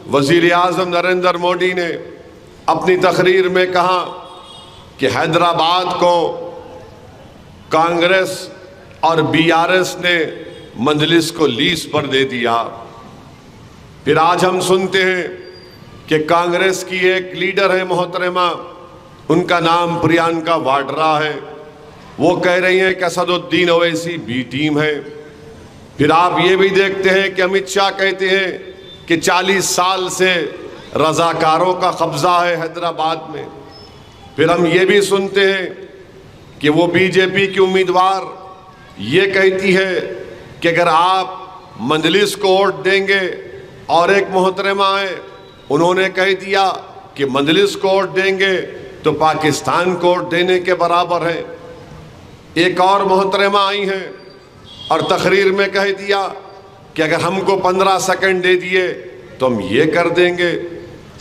वज़ीर आज़म नरेंद्र मोदी ने अपनी तकरीर में कहा कि हैदराबाद को कांग्रेस और बीआरएस ने मजलिस को लीज पर दे दिया। फिर आज हम सुनते हैं कि कांग्रेस की एक लीडर है मोहतरमा, उनका नाम प्रियंका वाड्रा है, वो कह रही हैं कि असदुद्दीन ओवैसी बी टीम है। फिर आप ये भी देखते हैं कि अमित शाह कहते हैं कि 40 साल से रजाकारों का कब्जा है हैदराबाद में। फिर हम ये भी सुनते हैं कि वो बीजेपी की उम्मीदवार ये कहती है कि अगर आप मजलिस को वोट देंगे, और एक मोहतरमा है उन्होंने कह दिया कि मजलिस को वोट देंगे तो पाकिस्तान को वोट देने के बराबर है। एक और मोहतरमा आई हैं और तकरीर में कह दिया कि अगर हमको 15 सेकंड दे दिए तो हम ये कर देंगे।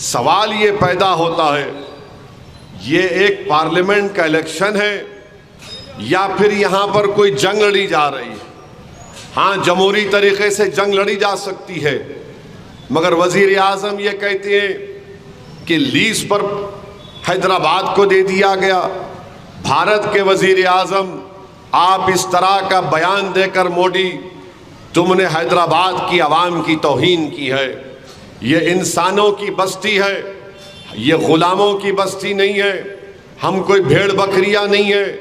सवाल ये पैदा होता है, ये एक पार्लियामेंट का इलेक्शन है या फिर यहाँ पर कोई जंग लड़ी जा रही है? हाँ, जमहूरी तरीके से जंग लड़ी जा सकती है, मगर वज़ीर आज़म ये कहते हैं कि लीज पर हैदराबाद को दे दिया गया। भारत के वज़ीर आज़म, आप इस तरह का बयान देकर मोदी, तुमने हैदराबाद की आवाम की तौहीन की है। ये इंसानों की बस्ती है, ये ग़ुलामों की बस्ती नहीं है, हम कोई भेड़ बकरियां नहीं है,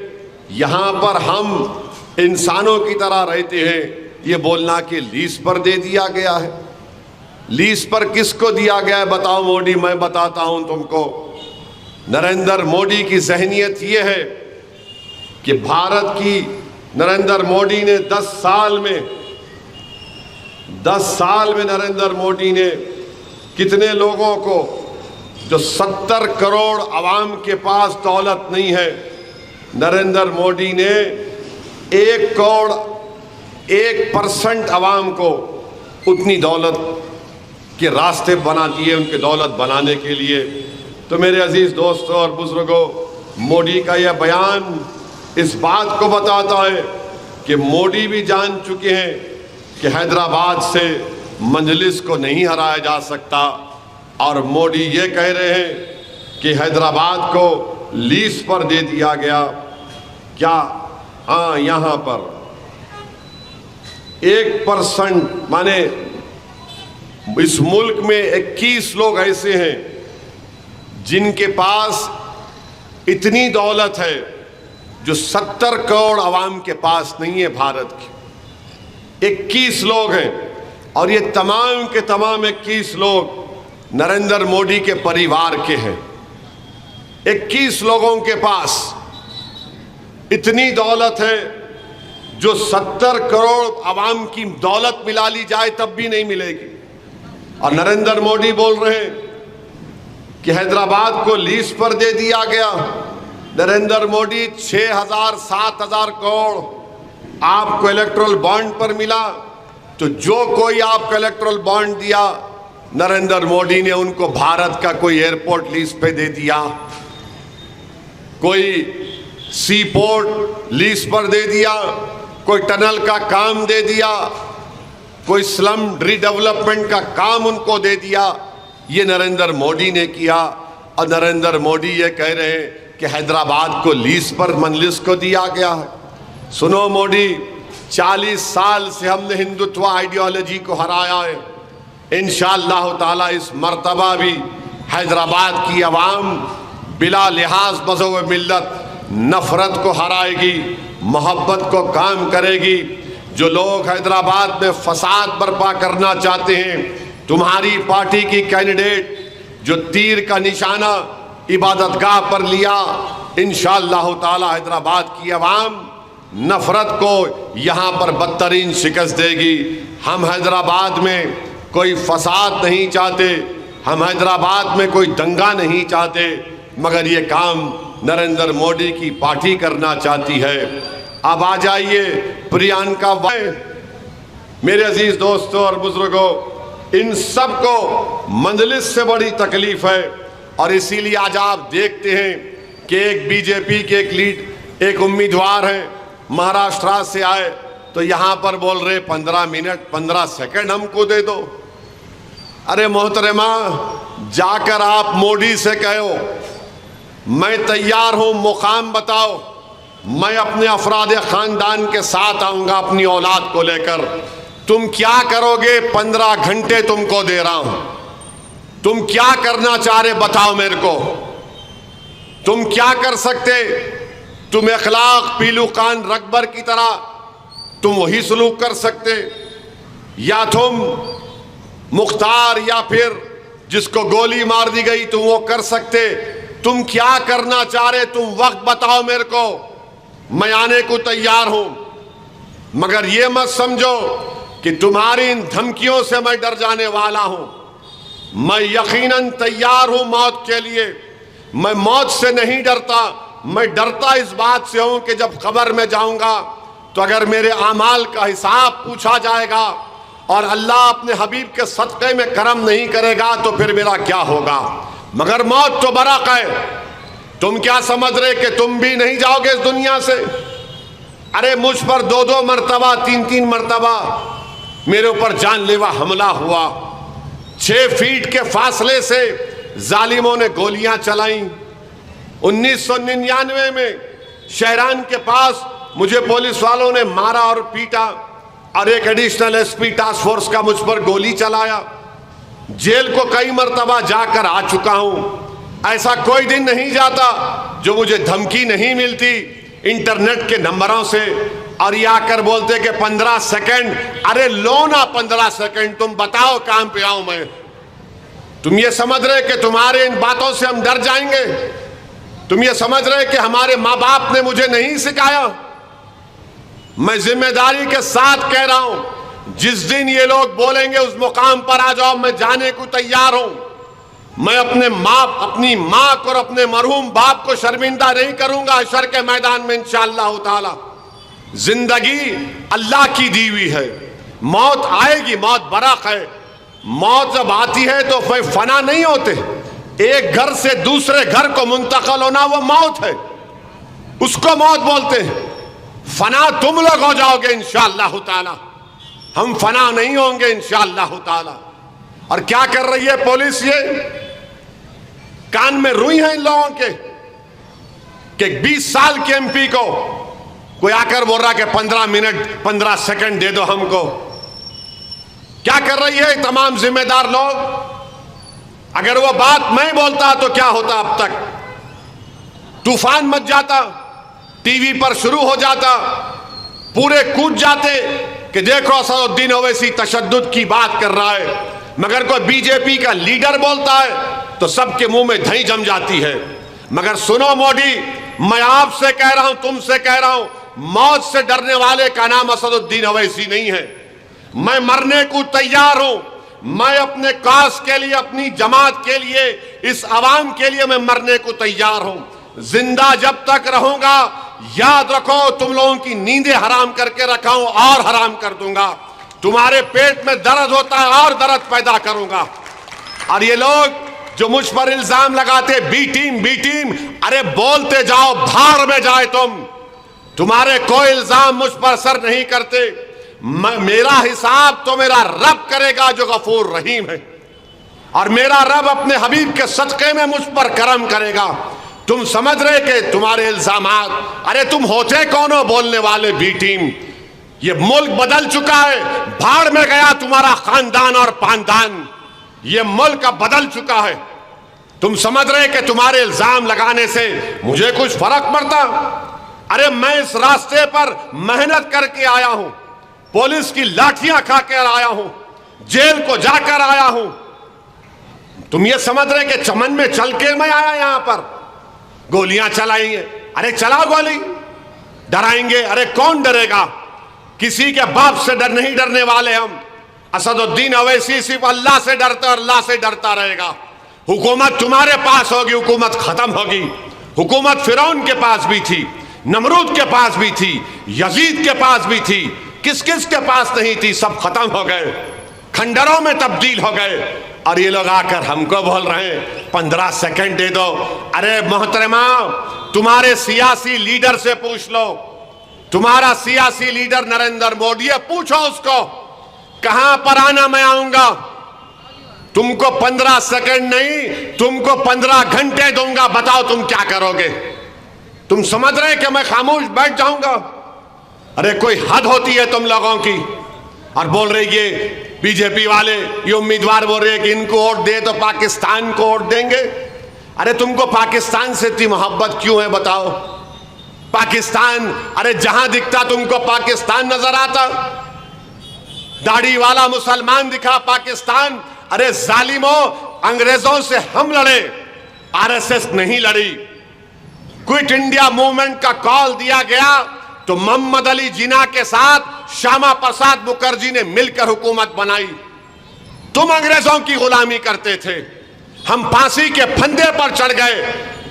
यहाँ पर हम इंसानों की तरह रहते हैं। ये बोलना कि लीज पर दे दिया गया है, लीज पर किसको दिया गया है बताओ मोदी? मैं बताता हूँ तुमको। नरेंद्र मोदी की ज़हनियत ये है कि भारत की नरेंद्र मोदी ने 10 साल में नरेंद्र मोदी ने कितने लोगों को, जो 70 करोड़ आवाम के पास दौलत नहीं है, नरेंद्र मोदी ने 1% आवाम को उतनी दौलत के रास्ते बना दिए, उनके दौलत बनाने के लिए। तो मेरे अजीज दोस्तों और बुजुर्गों, मोदी का यह बयान इस बात को बताता है कि मोदी भी जान चुके हैं कि हैदराबाद से मजलिस को नहीं हराया जा सकता, और मोदी ये कह रहे हैं कि हैदराबाद को लीज पर दे दिया गया। क्या? हाँ, यहाँ पर 1% माने इस मुल्क में 21 लोग ऐसे हैं जिनके पास इतनी दौलत है जो 70 करोड़ आवाम के पास नहीं है। भारत के 21 लोग हैं, और ये तमाम के तमाम 21 लोग नरेंद्र मोदी के परिवार के हैं। 21 लोगों के पास इतनी दौलत है जो 70 करोड़ आवाम की दौलत मिला ली जाए तब भी नहीं मिलेगी। और नरेंद्र मोदी बोल रहे हैं कि हैदराबाद को लीज पर दे दिया गया। नरेंद्र मोदी 6,000 7,000 करोड़ आपको इलेक्ट्रल बॉन्ड पर मिला, तो जो कोई आपको इलेक्ट्रल बॉन्ड दिया, नरेंद्र मोदी ने उनको भारत का कोई एयरपोर्ट लीज पे दे दिया, कोई सी पोर्ट लीज पर दे दिया, कोई टनल का काम दे दिया, कोई स्लम रीडेवलपमेंट का काम उनको दे दिया। ये नरेंद्र मोदी ने किया। और नरेंद्र मोदी ये कह रहे हैं कि हैदराबाद को लीज पर मजलिस को दिया गया है। सुनो मोदी, 40 साल से हमने हिंदुत्व आइडियोलॉजी को हराया है। इंशाअल्लाह ताला इस मर्तबा भी हैदराबाद की आवाम बिला लिहाज मज़हब मिल्लत नफरत को हराएगी, मोहब्बत को काम करेगी। जो लोग हैदराबाद में फसाद बर्पा करना चाहते हैं, तुम्हारी पार्टी की कैंडिडेट जो तीर का निशाना इबादतगाह पर लिया, इंशाअल्लाह ताला हैदराबाद की आवाम नफरत को यहाँ पर बदतरीन शिकस्त देगी। हम हैदराबाद में कोई फसाद नहीं चाहते, हम हैदराबाद में कोई दंगा नहीं चाहते, मगर ये काम नरेंद्र मोदी की पार्टी करना चाहती है। अब आ जाइए प्रियंका। मेरे अजीज दोस्तों और बुजुर्गों, इन सब को मजलिस से बड़ी तकलीफ है, और इसीलिए आज आप देखते हैं कि एक बीजेपी के एक उम्मीदवार हैं, महाराष्ट्र से आए, तो यहाँ पर बोल रहे 15 मिनट 15 सेकंड हमको दे दो। अरे मोहतरमा, जाकर आप मोदी से कहो मैं तैयार हूं, मुकाम बताओ, मैं अपने अफराद खानदान के साथ आऊंगा अपनी औलाद को लेकर। तुम क्या करोगे? 15 घंटे तुमको दे रहा हूं, तुम क्या करना चाह रहे बताओ मेरे को। तुम क्या कर सकते? तुम अखलाक पीलू खान रकबर की तरह तुम वही सलूक कर सकते, या तुम मुख्तार या फिर जिसको गोली मार दी गई तुम वो कर सकते। तुम क्या करना चाह रहे? तुम वक्त बताओ मेरे को, मैं आने को तैयार हूं। मगर ये मत समझो कि तुम्हारी इन धमकियों से मैं डर जाने वाला हूं। मैं यकीनन तैयार हूं मौत के लिए। मैं मौत से नहीं डरता, मैं डरता इस बात से हूं कि जब कब्र में जाऊंगा तो अगर मेरे आमाल का हिसाब पूछा जाएगा और अल्लाह अपने हबीब के सदक़े में करम नहीं करेगा तो फिर मेरा क्या होगा। मगर मौत तो बराक है। तुम क्या समझ रहे कि तुम भी नहीं जाओगे इस दुनिया से? अरे मुझ पर 2-2 मरतबा 3-3 मरतबा मेरे ऊपर जानलेवा हमला हुआ। 6 फीट के फासले से जालिमों ने गोलियां चलाई। 1999 में शहरान के पास मुझे पुलिस वालों ने मारा और पीटा और एक एडिशनल एसपी टास्क फोर्स का मुझ पर गोली चलाया। जेल को कई मरतबा जाकर आ चुका हूं। ऐसा कोई दिन नहीं जाता जो मुझे धमकी नहीं मिलती इंटरनेट के नंबरों से। और ये आकर बोलते कि 15 सेकंड, अरे लो ना 15 सेकंड, तुम बताओ काम पे आऊं मैं। तुम ये समझ रहे कि तुम्हारे इन बातों से हम डर जाएंगे? तुम ये समझ रहे कि हमारे माँ बाप ने मुझे नहीं सिखाया? मैं जिम्मेदारी के साथ कह रहा हूं, जिस दिन ये लोग बोलेंगे उस मुकाम पर आ जाओ, मैं जाने को तैयार हूं। मैं अपनी माँ को और अपने मरहूम बाप को शर्मिंदा नहीं करूंगा हशर के मैदान में इंशाअल्लाह ताला। जिंदगी अल्लाह की दी हुई है, मौत आएगी, मौत बराक है। मौत जब आती है तो फिर फना नहीं होते। एक घर से दूसरे घर को मुंतकिल होना वो मौत है, उसको मौत बोलते हैं। फना तुम लोग हो जाओगे इंशाअल्लाह ताला, हम फना नहीं होंगे इंशाअल्लाह ताला। और क्या कर रही है पुलिस? ये कान में रुई है इन लोगों के कि 20 साल के एमपी को कोई आकर बोल रहा कि 15 मिनट 15 सेकंड दे दो हमको। क्या कर रही है तमाम जिम्मेदार लोग? अगर वो बात मैं बोलता तो क्या होता? अब तक तूफान मच जाता, टीवी पर शुरू हो जाता, पूरे कूद जाते कि देखो असदुद्दीन ओवैसी तशद्दुद की बात कर रहा है। मगर कोई बीजेपी का लीडर बोलता है तो सबके मुंह में दही जम जाती है। मगर सुनो मोदी, मैं आपसे कह रहा हूं, तुमसे कह रहा हूं, मौत से डरने वाले का नाम असदुद्दीन ओवैसी नहीं है। मैं मरने को तैयार हूं। मैं अपने कास के लिए, अपनी जमात के लिए, इस अवाम के लिए मैं मरने को तैयार हूं। जिंदा जब तक रहूंगा, याद रखो, तुम लोगों की नींदें हराम करके रखा हूं और हराम कर दूंगा। तुम्हारे पेट में दर्द होता है और दर्द पैदा करूंगा। और ये लोग जो मुझ पर इल्जाम लगाते बी टीम, अरे बोलते जाओ, भाड़ में जाए तुम। तुम्हारे कोई इल्जाम मुझ पर असर नहीं करते। मेरा हिसाब तो मेरा रब करेगा जो गफूर रहीम है, और मेरा रब अपने हबीब के सदक़े में मुझ पर करम करेगा। तुम समझ रहे कि तुम्हारे इल्जामात, अरे तुम होते कौन हो बोलने वाले बी टीम? ये मुल्क बदल चुका है, भाड़ में गया तुम्हारा खानदान और पानदान। ये मुल्क अब बदल चुका है। तुम समझ रहे कि तुम्हारे इल्जाम लगाने से मुझे कुछ फर्क पड़ता? अरे मैं इस रास्ते पर मेहनत करके आया हूं, पुलिस की लाठियां खाकर आया हूं, जेल को जाकर आया हूं। तुम ये समझ रहे कि चमन में चल के मैं आया यहां पर? गोलियां चलाएंगे, अरे चलाओ गोली, डराएंगे, अरे कौन डरेगा? किसी के बाप से नहीं डरने वाले हम। असदुद्दीन ओवैसी सिर्फ अल्लाह से डरता है और अल्लाह से डरता रहेगा। हुकूमत तुम्हारे पास होगी, हुकूमत खत्म होगी। हुकूमत फिरौन के पास भी थी, नमरूद के पास भी थी, यजीद के पास भी थी, किस किस के पास नहीं थी, सब खत्म हो गए, खंडरों में तब्दील हो गए। और ये लोग आकर हमको बोल रहे हैं 15 सेकंड दे दो। अरे मोहतरमा, तुम्हारे सियासी लीडर से पूछ लो। तुम्हारा सियासी लीडर नरेंद्र मोदी है, पूछो उसको कहां पर आना मैं आऊंगा। तुमको 15 सेकंड नहीं, तुमको 15 घंटे दूंगा, बताओ तुम क्या करोगे? तुम समझ रहे कि मैं खामोश बैठ जाऊंगा? अरे कोई हद होती है तुम लोगों की। और बोल रहे ये बीजेपी वाले, ये उम्मीदवार बोल रहे कि इनको वोट दे तो पाकिस्तान को वोट देंगे। अरे तुमको पाकिस्तान से इतनी मोहब्बत क्यों है बताओ? पाकिस्तान, अरे जहां दिखता तुमको पाकिस्तान नजर आता। दाढ़ी वाला मुसलमान दिखा पाकिस्तान। अरे जालिमों, अंग्रेजों से हम लड़े, आरएसएस नहीं लड़ी। क्विट इंडिया मूवमेंट का कॉल दिया गया तो मोहम्मद अली जिन्ना के साथ श्यामा प्रसाद मुखर्जी ने मिलकर हुकूमत बनाई। तुम अंग्रेजों की गुलामी करते थे, हम फांसी के फंदे पर चढ़ गए,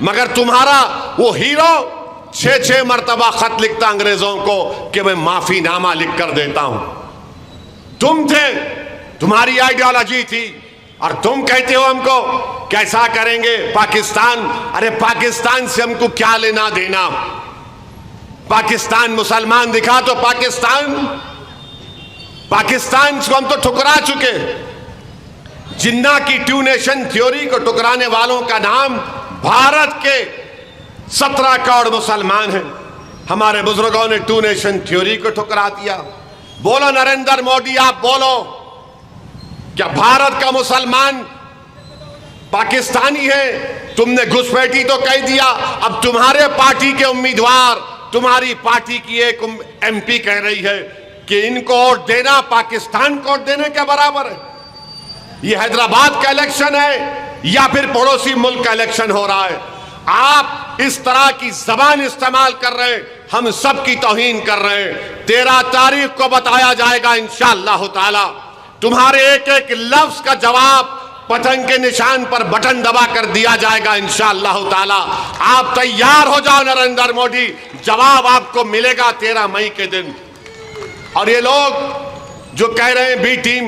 मगर तुम्हारा वो हीरो 6-6 मरतबा खत लिखता अंग्रेजों को कि मैं माफीनामा लिख कर देता हूं। तुम थे, तुम्हारी आइडियोलॉजी थी, और तुम कहते हो हमको कैसा करेंगे पाकिस्तान। अरे पाकिस्तान से हमको क्या लेना देना? पाकिस्तान मुसलमान दिखा तो पाकिस्तान को हम तो ठुकरा चुके। जिन्ना की टू नेशन थ्योरी को ठुकराने वालों का नाम भारत के 17 करोड़ मुसलमान हैं। हमारे बुजुर्गों ने टू नेशन थ्योरी को ठुकरा दिया। बोलो नरेंद्र मोदी, आप बोलो, क्या भारत का मुसलमान पाकिस्तानी है? तुमने घुसपैठी तो कह दिया। अब तुम्हारे पार्टी के उम्मीदवार, तुम्हारी पार्टी की एक एमपी कह रही है कि इनको वोट देना पाकिस्तान को वोट देने के बराबर है। ये हैदराबाद का इलेक्शन है या फिर पड़ोसी मुल्क का इलेक्शन हो रहा है? आप इस तरह की जबान इस्तेमाल कर रहे हैं, हम सब की तौहीन कर रहे हैं। 13 तारीख को बताया जाएगा इंशाअल्लाह ताला। तुम्हारे एक एक लफ्ज का जवाब पतंग के निशान पर बटन दबा कर दिया जाएगा इंशाअल्लाह ताला। आप तैयार हो जाओ नरेंद्र मोदी, जवाब आपको मिलेगा 13 मई के दिन। और ये लोग जो कह रहे हैं बी टीम,